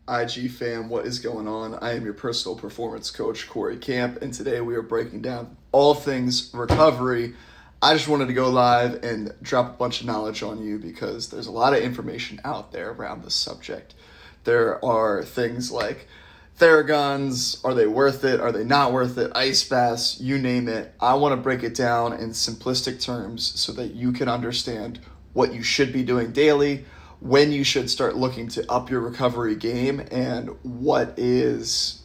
IG fam, what is going on? I am your personal performance coach, Corey Camp, and today we are breaking down all things recovery. I just wanted to go live and drop a bunch of knowledge on you because there's a lot of information out there around this subject. There are things like Theraguns, are they worth it? Are they not worth it? Ice baths, you name it. I want to break it down in simplistic terms so that you can understand what you should be doing daily, when you should start looking to up your recovery game, and what's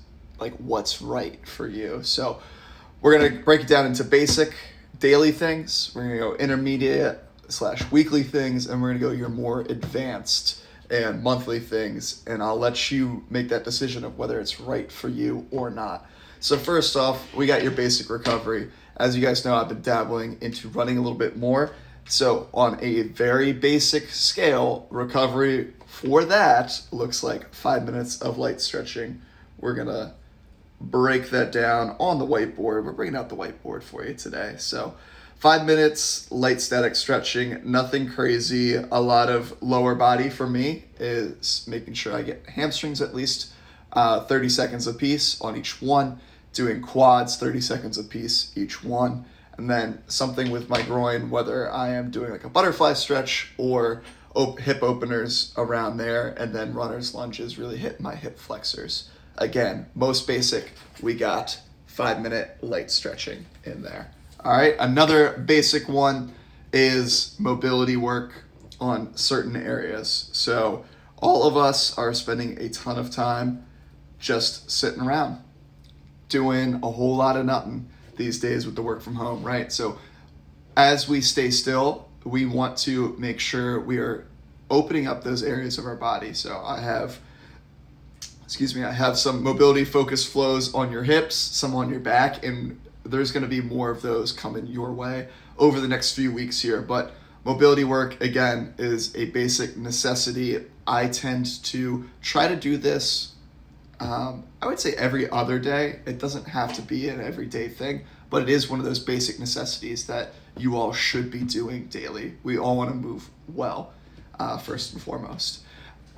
right for you. So we're going to break it down into basic daily things. We're going to go intermediate / weekly things, and we're going to go your more advanced and monthly things, and I'll let you make that decision of whether it's right for you or not. So first off, we got your basic recovery. As you guys know, I've been dabbling into running a little bit more. So on a very basic scale, recovery for that looks like 5 minutes of light stretching. We're going to break that down on the whiteboard. We're bringing out the whiteboard for you today. So 5 minutes, light static stretching, nothing crazy. A lot of lower body for me is making sure I get hamstrings at least 30 seconds a piece on each one, doing quads 30 seconds a piece each one, and then something with my groin, whether I am doing like a butterfly stretch or hip openers around there, and then runner's lunges, really hit my hip flexors. Again, most basic, we got 5 minute light stretching in there. All right, another basic one is mobility work on certain areas. So all of us are spending a ton of time just sitting around, doing a whole lot of nothing these days with the work from home, right? So as we stay still, we want to make sure we are opening up those areas of our body. So I have some mobility focused flows on your hips, some on your back, and there's going to be more of those coming your way over the next few weeks here. But mobility work, again, is a basic necessity. I tend to try to do this, I would say every other day. It doesn't have to be an everyday thing, but it is one of those basic necessities that you all should be doing daily. We all want to move well, first and foremost.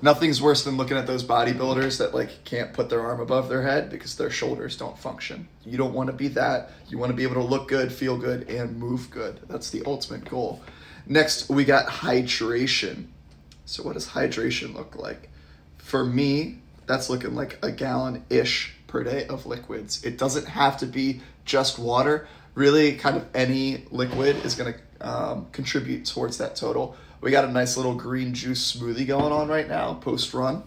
Nothing's worse than looking at those bodybuilders that can't put their arm above their head because their shoulders don't function. You don't want to be that. You want to be able to look good, feel good, and move good. That's the ultimate goal. Next, we got hydration. So what does hydration look like? For me, that's looking like a gallon-ish per day of liquids. It doesn't have to be just water. Really, kind of any liquid is going to contribute towards that total. We got a nice little green juice smoothie going on right now, post-run.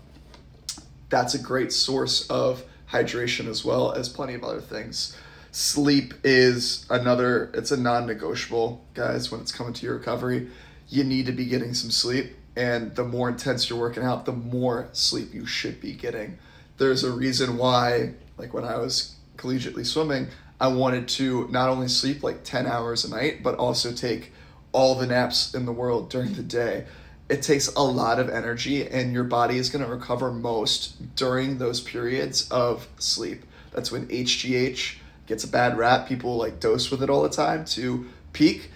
That's a great source of hydration as well as plenty of other things. Sleep is it's a non-negotiable, guys, when it's coming to your recovery. You need to be getting some sleep, and the more intense you're working out, the more sleep you should be getting. There's a reason why, when I was collegiately swimming, I wanted to not only sleep 10 hours a night, but also take all the naps in the world during the day. It takes a lot of energy, and your body is going to recover most during those periods of sleep. That's when HGH gets a bad rap. People dose with it all the time to peak.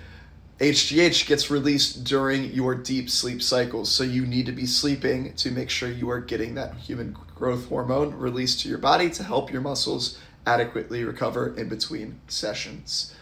HGH gets released during your deep sleep cycles, so you need to be sleeping to make sure you are getting that human growth hormone released to your body to help your muscles adequately recover in between sessions.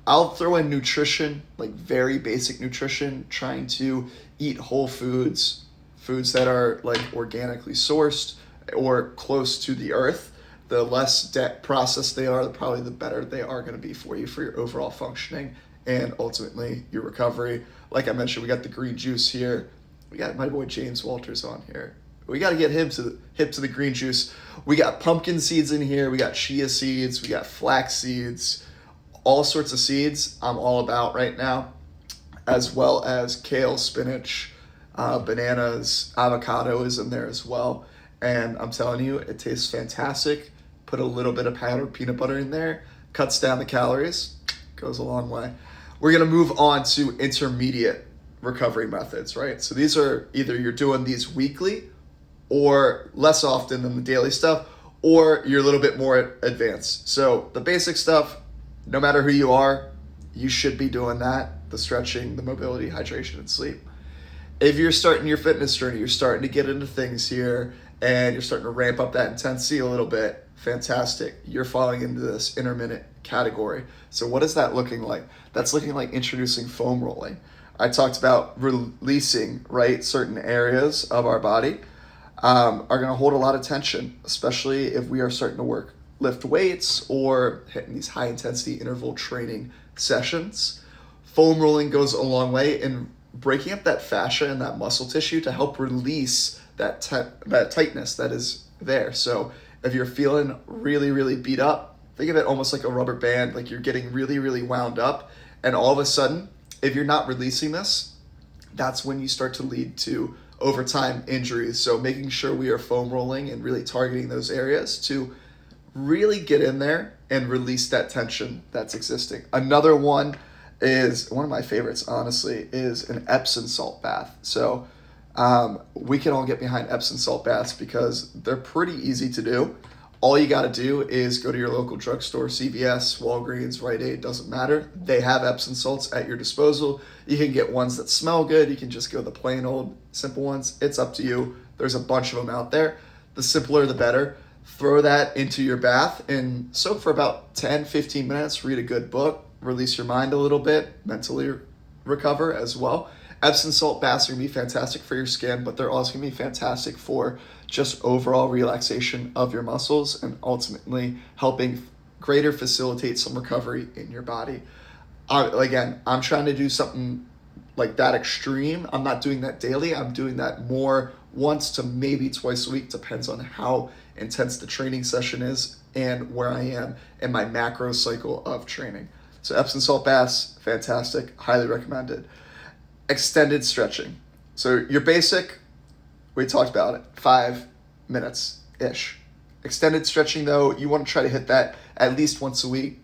I'll throw in nutrition, very basic nutrition, trying to eat whole foods that are organically sourced or close to the earth. The less processed they are, probably the better they are going to be for you for your overall functioning and ultimately your recovery. Like I mentioned, we got the green juice here. We got my boy James Walters on here. We got to get him hip to the green juice. We got pumpkin seeds in here. We got chia seeds. We got flax seeds. All sorts of seeds I'm all about right now, as well as kale, spinach, bananas, avocado is in there as well. And I'm telling you, it tastes fantastic. Put a little bit of powdered peanut butter in there, cuts down the calories, goes a long way. We're going to move on to intermediate recovery methods, right? So these are either you're doing these weekly or less often than the daily stuff, or you're a little bit more advanced. So the basic stuff, no matter who you are, you should be doing that, the stretching, the mobility, hydration, and sleep. If you're starting your fitness journey, you're starting to get into things here, and you're starting to ramp up that intensity a little bit, fantastic. You're falling into this intermittent category. So what is that looking like? That's looking like introducing foam rolling. I talked about releasing, right? Certain areas of our body are going to hold a lot of tension, especially if we are starting to lift weights or hitting these high intensity interval training sessions. Foam rolling goes a long way in breaking up that fascia and that muscle tissue to help release that tightness that is there. So if you're feeling really, really beat up, think of it almost like a rubber band, like you're getting really, really wound up. And all of a sudden, if you're not releasing this, that's when you start to lead to over time injuries. So making sure we are foam rolling and really targeting those areas to really get in there and release that tension that's existing. Another one is, one of my favorites, honestly, is an Epsom salt bath. So we can all get behind Epsom salt baths because they're pretty easy to do. All you got to do is go to your local drugstore, CVS, Walgreens, Rite Aid, doesn't matter. They have Epsom salts at your disposal. You can get ones that smell good. You can just go the plain old simple ones. It's up to you. There's a bunch of them out there. The simpler, the better. Throw that into your bath and soak for about 10, 15 minutes. Read a good book. Release your mind a little bit. Mentally recover as well. Epsom salt baths are going to be fantastic for your skin, but they're also going to be fantastic for just overall relaxation of your muscles and ultimately helping greater facilitate some recovery in your body. Again, I'm trying to do something like that extreme. I'm not doing that daily. I'm doing that more once to maybe twice a week, depends on how intense the training session is and where I am in my macro cycle of training. So Epsom salt baths, fantastic, highly recommended. Extended stretching. So your basic, we talked about it, 5 minutes-ish. Extended stretching though, you want to try to hit that at least once a week.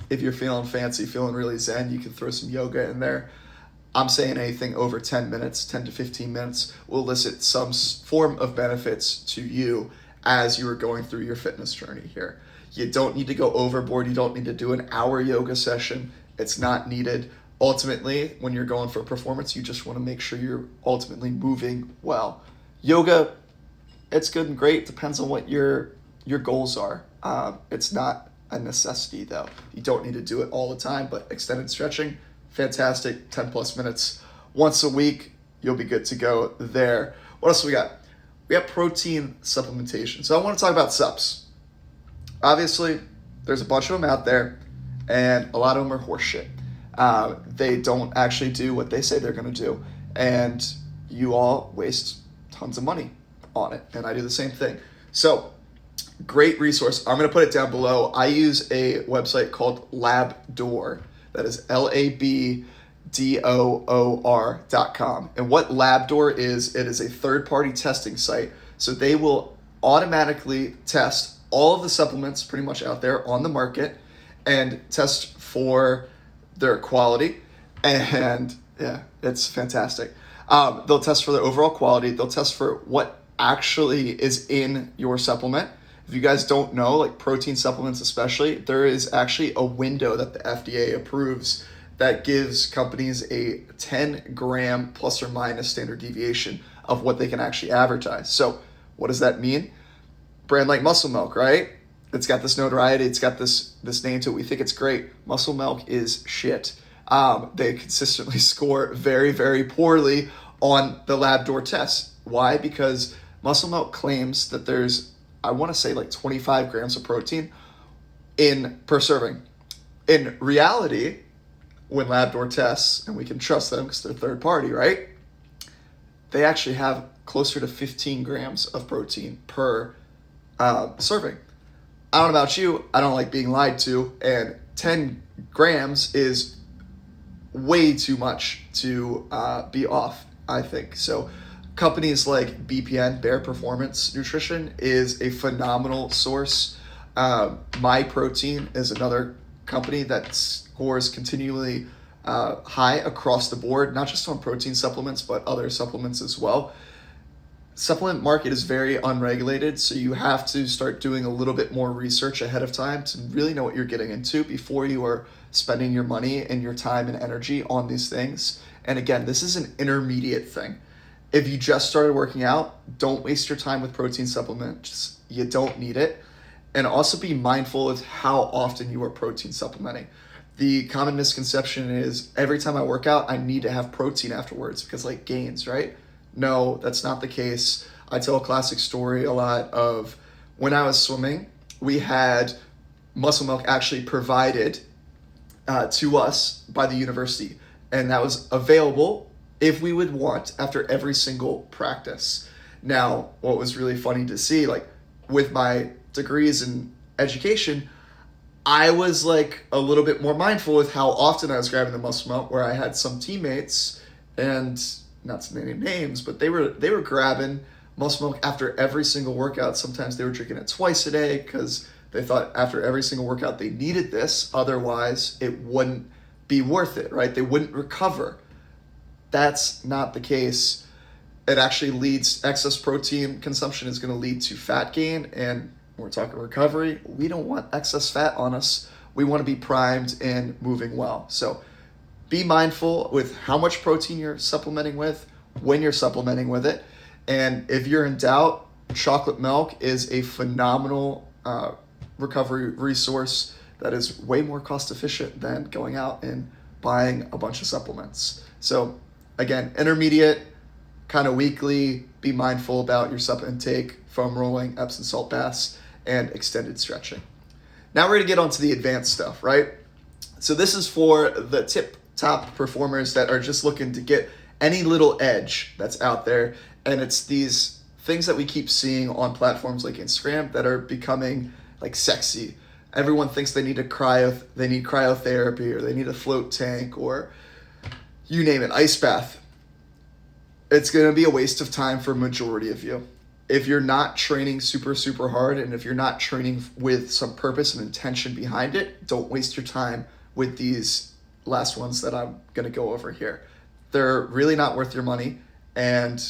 If you're feeling fancy, feeling really zen, you can throw some yoga in there. I'm saying anything over 10 minutes, 10 to 15 minutes will elicit some form of benefits to you as you are going through your fitness journey here. You don't need to go overboard. You don't need to do an hour yoga session. It's not needed. Ultimately, when you're going for performance, you just want to make sure you're ultimately moving well. Yoga, it's good and great. Depends on what your goals are. It's not a necessity though. You don't need to do it all the time, but extended stretching, fantastic. 10 plus minutes once a week, you'll be good to go there. What else we got? We got protein supplementation. So I want to talk about subs. Obviously, there's a bunch of them out there, and a lot of them are horseshit. They don't actually do what they say they're going to do, and you all waste tons of money on it, and I do the same thing. So, great resource. I'm going to put it down below. I use a website called Labdoor. That is LABDOOR.com. And what Labdoor is, it is a third-party testing site. So they will automatically test all of the supplements pretty much out there on the market and test for their quality. And yeah, it's fantastic. They'll test for their overall quality. They'll test for what actually is in your supplement. If you guys don't know, like protein supplements especially, there is actually a window that the FDA approves that gives companies a 10 gram plus or minus standard deviation of what they can actually advertise. So what does that mean? Brand like Muscle Milk, right? It's got this notoriety, it's got this name to it. We think it's great. Muscle Milk is shit. They consistently score very, very poorly on the Labdoor test. Why? Because Muscle Milk claims that there's, I want to say like 25 grams of protein per serving. In reality, when Labdoor tests, and we can trust them because they're third party, right? They actually have closer to 15 grams of protein per serving. I don't know about you, I don't like being lied to, and 10 grams is way too much to be off, I think. So companies like BPN, Bear Performance Nutrition, is a phenomenal source. My Protein is another company that scores continually high across the board, not just on protein supplements, but other supplements as well. Supplement market is very unregulated, so you have to start doing a little bit more research ahead of time to really know what you're getting into before you are spending your money and your time and energy on these things. And again, this is an intermediate thing. If you just started working out, don't waste your time with protein supplements. You don't need it. And also be mindful of how often you are protein supplementing. The common misconception is every time I work out, I need to have protein afterwards because like gains, right? No, that's not the case. I tell a classic story a lot of when I was swimming, we had muscle milk actually provided to us by the university, and that was available if we would want after every single practice. Now, what was really funny to see, like with my degrees in education, I was like a little bit more mindful with how often I was grabbing the muscle milk, where I had some teammates, and not to name names, but they were grabbing muscle milk after every single workout. Sometimes they were drinking it twice a day because they thought after every single workout they needed this, otherwise it wouldn't be worth it, right? They wouldn't recover. That's not the case. It actually leads, excess protein consumption is going to lead to fat gain, and when we're talking recovery, we don't want excess fat on us. We want to be primed and moving well. So be mindful with how much protein you're supplementing with, when you're supplementing with it. And if you're in doubt, chocolate milk is a phenomenal recovery resource that is way more cost efficient than going out and buying a bunch of supplements. So again, intermediate, kind of weekly, be mindful about your sup intake, foam rolling, Epsom salt baths, and extended stretching. Now we're going to get onto the advanced stuff, right? So this is for the top performers that are just looking to get any little edge that's out there. And it's these things that we keep seeing on platforms like Instagram that are becoming like sexy. Everyone thinks they need cryotherapy, or they need a float tank, or you name it, ice bath. It's going to be a waste of time for a majority of you. If you're not training super, super hard, and if you're not training with some purpose and intention behind it, don't waste your time with these last ones that I'm going to go over here. They're really not worth your money, and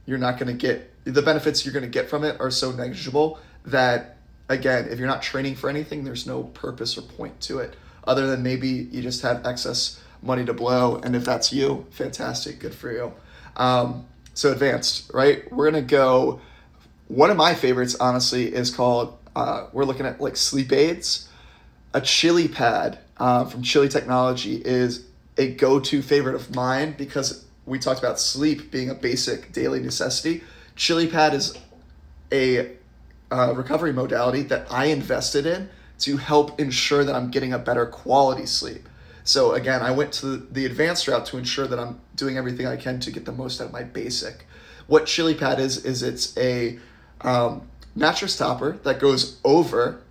you're not going to get, the benefits you're going to get from it are so negligible that, again, if you're not training for anything, there's no purpose or point to it, other than maybe you just have excess money to blow, and if that's you, fantastic, good for you. So advanced, right? We're going to go, one of my favorites, honestly, is called, we're looking at like sleep aids. A Chili Pad from Chili Technology is a go-to favorite of mine because we talked about sleep being a basic daily necessity. Chili Pad is a recovery modality that I invested in to help ensure that I'm getting a better quality sleep. So again, I went to the advanced route to ensure that I'm doing everything I can to get the most out of my basic. What Chili Pad is it's a mattress topper that goes over,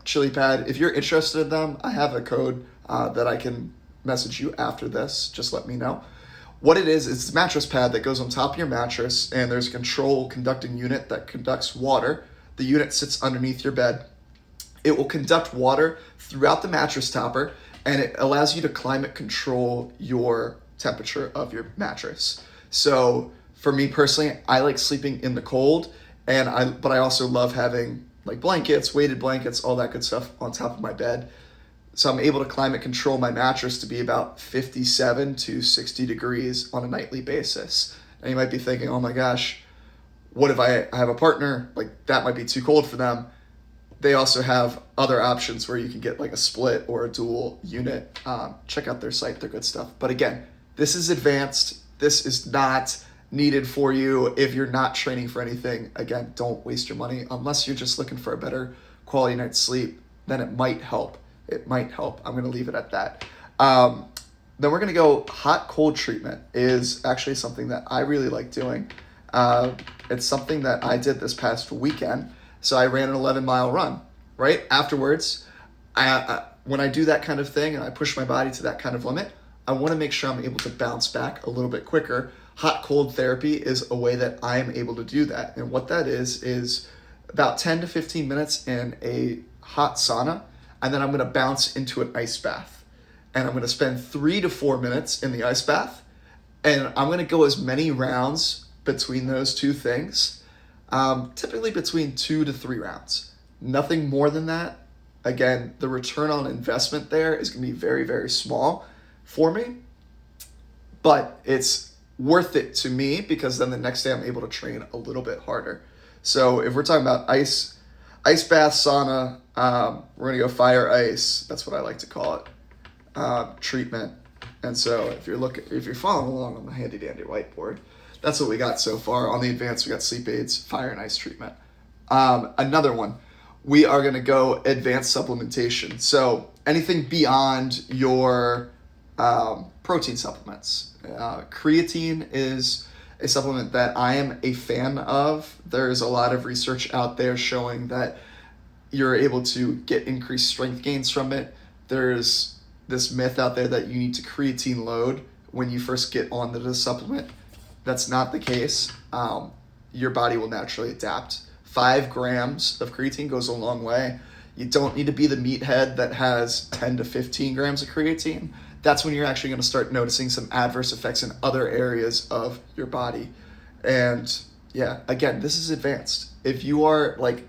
Chili Pad. If you're interested in them, I have a code that I can message you after this. Just let me know. What it is, it's a mattress pad that goes on top of your mattress, and there's a control conducting unit that conducts water. The unit sits underneath your bed. It will conduct water throughout the mattress topper, and it allows you to climate control your temperature of your mattress. So for me personally, I like sleeping in the cold, but I also love having like blankets, weighted blankets, all that good stuff on top of my bed. So I'm able to climate control my mattress to be about 57 to 60 degrees on a nightly basis. And you might be thinking, oh my gosh, what if I have a partner? Like that might be too cold for them. They also have other options where you can get like a split or a dual unit. Check out their site, they're good stuff. But again, this is advanced. This is not needed for you if you're not training for anything. Again, don't waste your money unless you're just looking for a better quality night's sleep. Then it might help. It might help. I'm going to leave it at that. Then we're going to go hot cold treatment is actually something that I really like doing. It's something that I did this past weekend. So I ran an 11-mile run, right? Afterwards, when I do that kind of thing and I push my body to that kind of limit, I want to make sure I'm able to bounce back a little bit quicker. Hot cold therapy is a way that I am able to do that. And what that is about 10 to 15 minutes in a hot sauna, and then I'm going to bounce into an ice bath. And I'm going to spend 3 to 4 minutes in the ice bath, and I'm going to go as many rounds between those two things, typically between 2 to 3 rounds. Nothing more than that. Again, the return on investment there is going to be very, very small for me, but it's worth it to me because then the next day I'm able to train a little bit harder. So if we're talking about ice bath, sauna, we're gonna go fire ice. That's what I like to call it, treatment. And so if you're following along on the handy dandy whiteboard, that's what we got so far. On the advanced, we got sleep aids, fire and ice treatment. Another one, we are gonna go advanced supplementation. So anything beyond your protein supplements. Creatine is a supplement that I am a fan of. There's a lot of research out there showing that you're able to get increased strength gains from it. There's this myth out there that you need to creatine load when you first get onto the supplement. That's not the case. Your body will naturally adapt. 5 grams of creatine goes a long way. You don't need to be the meathead that has 10 to 15 grams of creatine. That's when you're actually going to start noticing some adverse effects in other areas of your body. And yeah, again, this is advanced. If you are like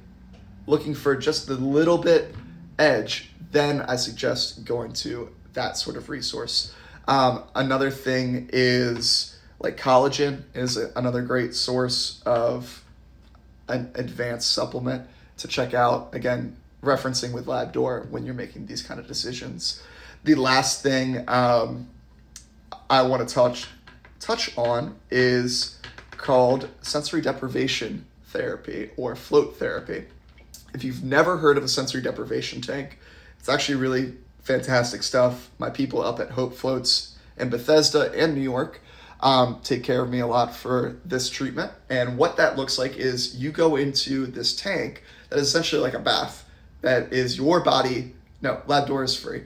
looking for just the little bit edge, then I suggest going to that sort of resource. Another thing is like collagen is another great source of an advanced supplement to check out. Again, referencing with Labdoor when you're making these kind of decisions. The last thing I want to touch on is called sensory deprivation therapy or float therapy. If you've never heard of a sensory deprivation tank, it's actually really fantastic stuff. My people up at Hope Floats in Bethesda and New York take care of me a lot for this treatment. And what that looks like is you go into this tank that is essentially like a bath that is your body. No, Labdoor is free.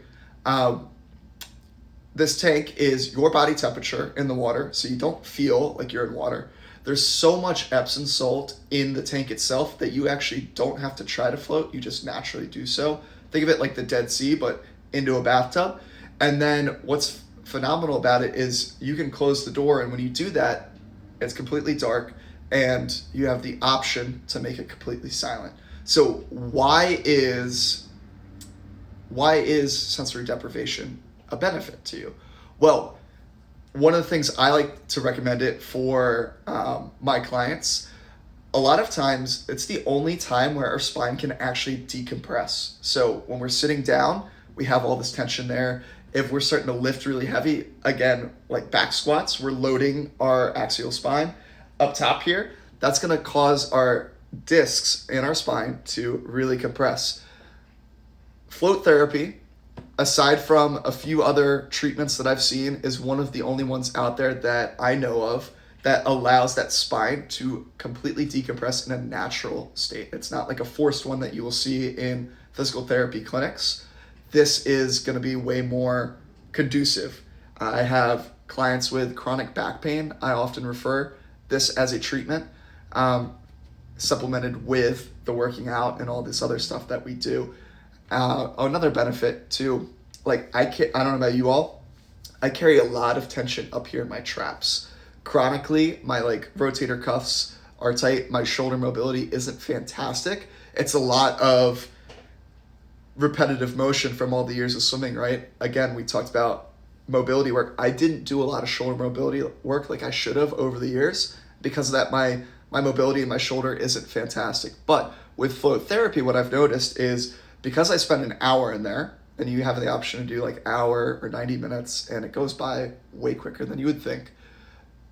This tank is your body temperature in the water, so you don't feel like you're in water. There's so much Epsom salt in the tank itself that you actually don't have to try to float. You just naturally do so. Think of it like the Dead Sea, but into a bathtub. And then what's phenomenal about it is you can close the door, and when you do that, it's completely dark, and you have the option to make it completely silent. So why is sensory deprivation a benefit to you? Well, one of the things I like to recommend it for my clients, a lot of times it's the only time where our spine can actually decompress. So when we're sitting down, we have all this tension there. If we're starting to lift really heavy, again, like back squats, we're loading our axial spine up top here. That's gonna cause our discs in our spine to really compress. Float therapy, aside from a few other treatments that I've seen, is one of the only ones out there that I know of that allows that spine to completely decompress in a natural state. It's not like a forced one that you will see in physical therapy clinics. This is going to be way more conducive. I have clients with chronic back pain. I often refer this as a treatment, supplemented with the working out and all this other stuff that we do. Another benefit too, like I don't know about you all, I carry a lot of tension up here in my traps. Chronically, my like rotator cuffs are tight. My shoulder mobility isn't fantastic. It's a lot of repetitive motion from all the years of swimming, right? Again, we talked about mobility work. I didn't do a lot of shoulder mobility work like I should have over the years because of that my mobility in my shoulder isn't fantastic. But with float therapy, what I've noticed is because I spend an hour in there, and you have the option to do like hour or 90 minutes, and it goes by way quicker than you would think,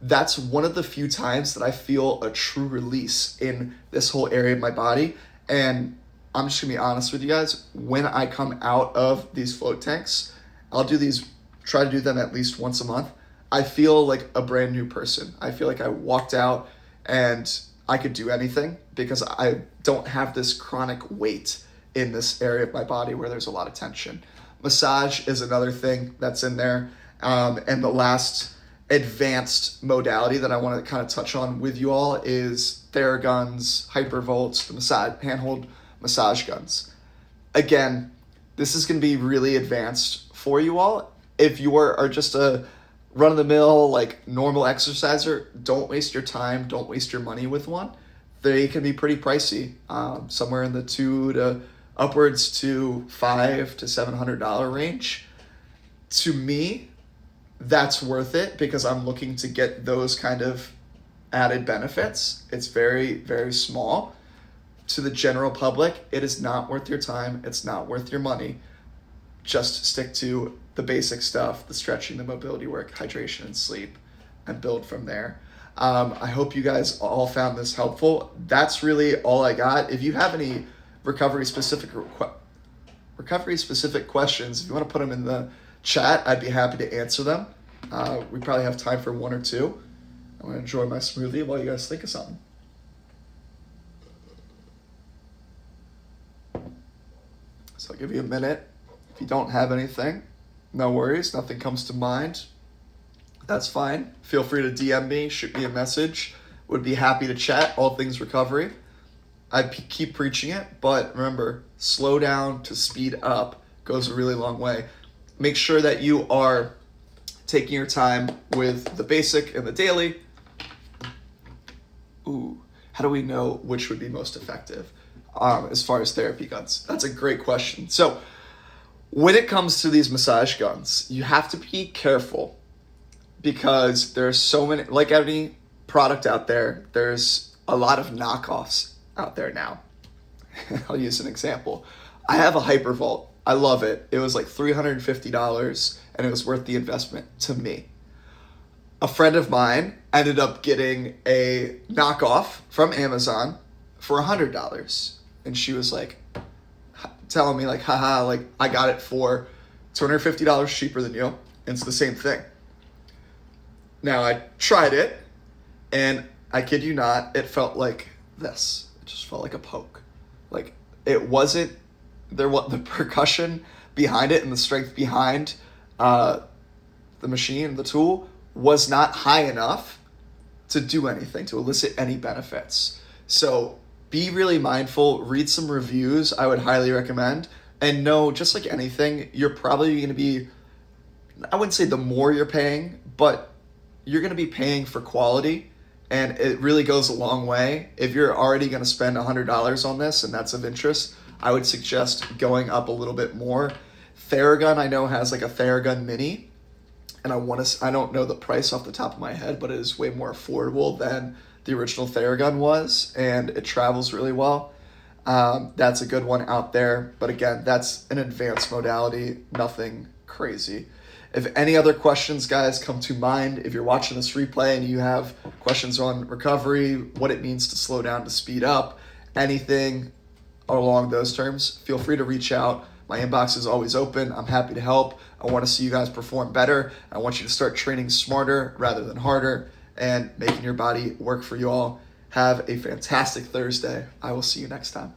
that's one of the few times that I feel a true release in this whole area of my body. And I'm just gonna be honest with you guys, when I come out of these float tanks, I'll try to do them at least once a month. I feel like a brand new person. I feel like I walked out and I could do anything because I don't have this chronic weight in this area of my body where there's a lot of tension. Massage is another thing that's in there. And the last advanced modality that I want to kind of touch on with you all is Theraguns, Hypervolts, the handhold massage guns. Again, this is going to be really advanced for you all. If you are just a run-of-the-mill, like normal exerciser, don't waste your time, don't waste your money with one. They can be pretty pricey, somewhere in the $200 to upwards to $500 to $700 range. To me, that's worth it because I'm looking to get those kind of added benefits. It's very, very small. To the general public, it is not worth your time. It's not worth your money. Just stick to the basic stuff, the stretching, the mobility work, hydration, and sleep, and build from there. I hope you guys all found this helpful. That's really all I got. If you have any recovery specific questions, if you want to put them in the chat, I'd be happy to answer them. We probably have time for one or two. I'm going to enjoy my smoothie while you guys think of something. So I'll give you a minute. If you don't have anything, no worries. Nothing comes to mind. That's fine. Feel free to DM me, shoot me a message. Would be happy to chat all things recovery. I keep preaching it, but remember, slow down to speed up goes a really long way. Make sure that you are taking your time with the basic and the daily. How do we know which would be most effective as far as therapy guns? That's a great question. So when it comes to these massage guns, you have to be careful because there's so many, like any product out there, there's a lot of knockoffs out there now. I'll use an example. I have a Hypervolt. I love it. It was like $350 and it was worth the investment to me. A friend of mine ended up getting a knockoff from Amazon for $100. And she was like, telling me like, haha, like I got it for $250 cheaper than you. And it's the same thing. Now I tried it and I kid you not, it felt like this. It just felt like a poke. Like it wasn't, the percussion behind it and the strength behind the machine, the tool, was not high enough to do anything, to elicit any benefits. So be really mindful, read some reviews, I would highly recommend. And know, just like anything, you're probably going to be, I wouldn't say the more you're paying, but you're going to be paying for quality. And it really goes a long way. If you're already going to spend $100 on this and that's of interest, I would suggest going up a little bit more. Theragun, I know, has like a Theragun Mini. And I don't know the price off the top of my head, but it is way more affordable than the original Theragun was, and it travels really well. That's a good one out there. But again, that's an advanced modality, nothing crazy. If any other questions, guys, come to mind, if you're watching this replay and you have questions on recovery, what it means to slow down, to speed up, anything along those terms, feel free to reach out. My inbox is always open. I'm happy to help. I want to see you guys perform better. I want you to start training smarter rather than harder and making your body work for you all. Have a fantastic Thursday. I will see you next time.